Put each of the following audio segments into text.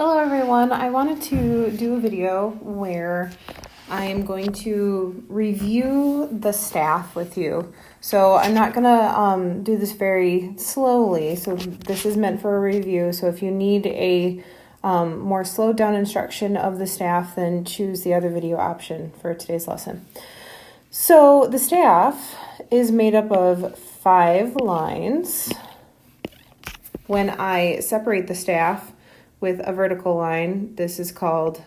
Hello everyone, I wanted to do a video where I'm going to review the staff with you. So I'm not gonna do this very slowly, so this is meant for a review. So if you need a more slowed down instruction of the staff, then choose the other video option for today's lesson. So the staff is made up of 5 lines. When I separate the staff with a vertical line, this is called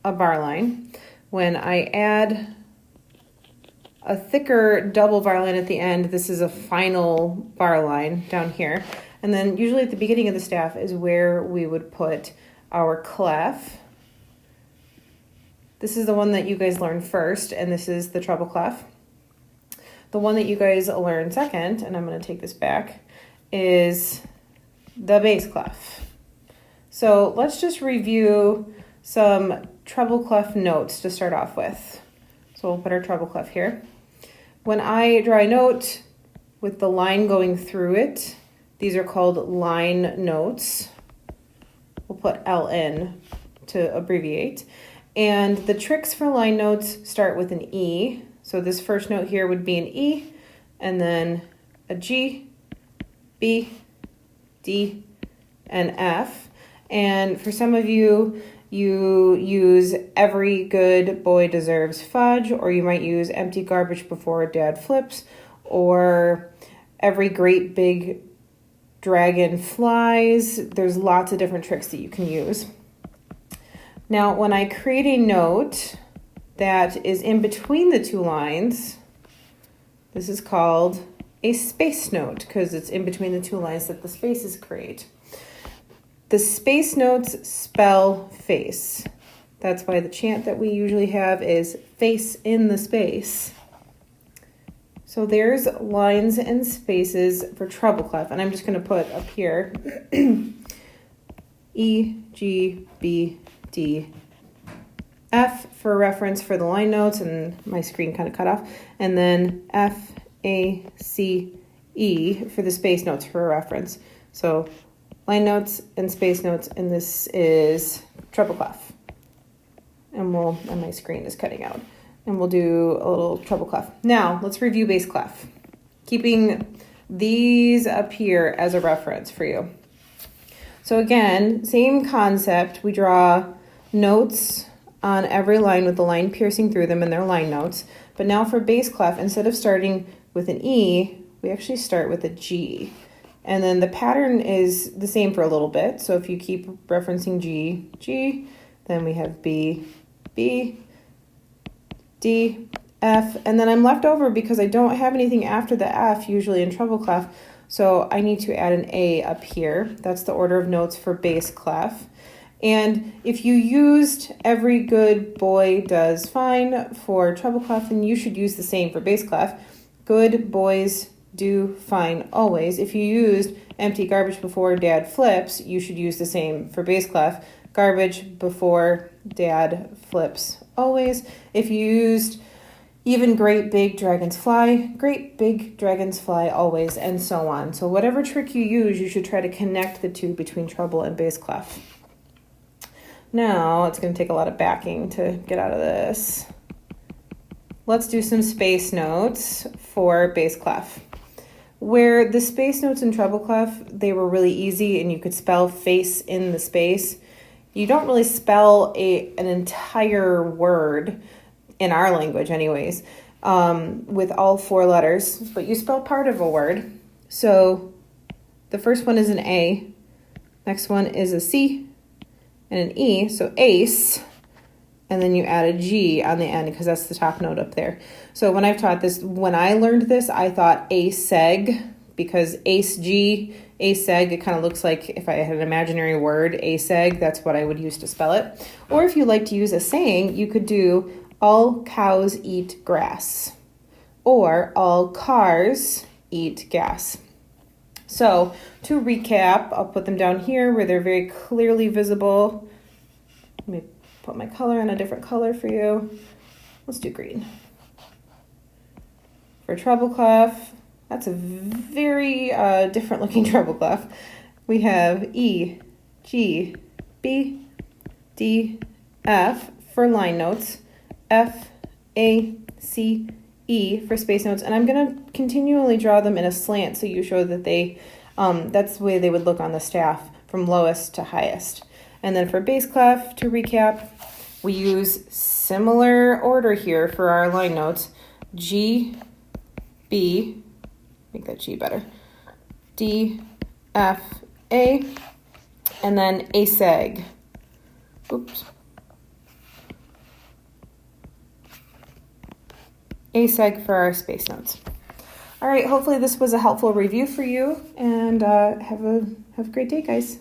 a bar line. When I add a thicker double bar line at the end, this is a final bar line down here. And then usually at the beginning of the staff is where we would put our clef. This is the one that you guys learned first, and this is the treble clef. The one that you guys learned second, and I'm going to take this back, is the bass clef. So let's just review some treble clef notes to start off with. So we'll put our treble clef here. When I draw a note with the line going through it, these are called line notes. We'll put LN to abbreviate. And the tricks for line notes start with an E. So this first note here would be an E, and then a G, B, D, and F. And for some of you, you use every good boy deserves fudge, or you might use empty garbage before dad flips, or every great big dragon flies. There's lots of different tricks that you can use. Now, when I create a note that is in between the 2 lines, this is called a space note because it's in between the 2 lines that the spaces create. The space notes spell face. That's why the chant that we usually have is face in the space. So there's lines and spaces for treble clef, and I'm just going to put up here E, G, B, D, F for reference for the line notes, and my screen kind of cut off, and then F, A, C, E for the space notes for a reference. So line notes and space notes, and this is treble clef. And my screen is cutting out. And we'll do a little treble clef. Now, let's review bass clef, keeping these up here as a reference for you. So again, same concept. We draw notes on every line with the line piercing through them, and they're line notes. But now for bass clef, instead of starting with an E, we actually start with a G. And then the pattern is the same for a little bit. So if you keep referencing G, G, then we have B, B, D, F, and then I'm left over because I don't have anything after the F usually in treble clef. So I need to add an A up here. That's the order of notes for bass clef. And if you used every good boy does fine for treble clef, then you should use the same for bass clef. Good boys do fine always. If you used empty garbage before dad flips, you should use the same for bass clef. Garbage before dad flips always. If you used even great big dragons fly, great big dragons fly always, and so on. So whatever trick you use, you should try to connect the 2 between treble and bass clef. Now, it's going to take a lot of backing to get out of this. Let's do some space notes for bass clef. Where the space notes in treble clef, they were really easy and you could spell face in the space. You don't really spell an entire word, in our language anyways, with all 4 letters, but you spell part of a word. So the first one is an A, next one is a C and an E, so ace, and then you add a G on the end because that's the top note up there. So when I've taught this, when I learned this, I thought aseg, because ace G, aseg, it kind of looks like if I had an imaginary word, aseg, that's what I would use to spell it. Or if you like to use a saying, you could do all cows eat grass, or all cars eat gas. So to recap, I'll put them down here where they're very clearly visible. Let me put my color in a different color for you. Let's do green. For treble clef, that's a very different looking treble clef. We have E, G, B, D, F for line notes, F, A, C, E for space notes, and I'm going to continually draw them in a slant so you show that they, that's the way they would look on the staff from lowest to highest. And then for bass clef, to recap, we use similar order here for our line notes. G, B, make that G better, D, F, A, and then A seg. Oops. A seg for our space notes. All right, hopefully this was a helpful review for you, and have a great day, guys.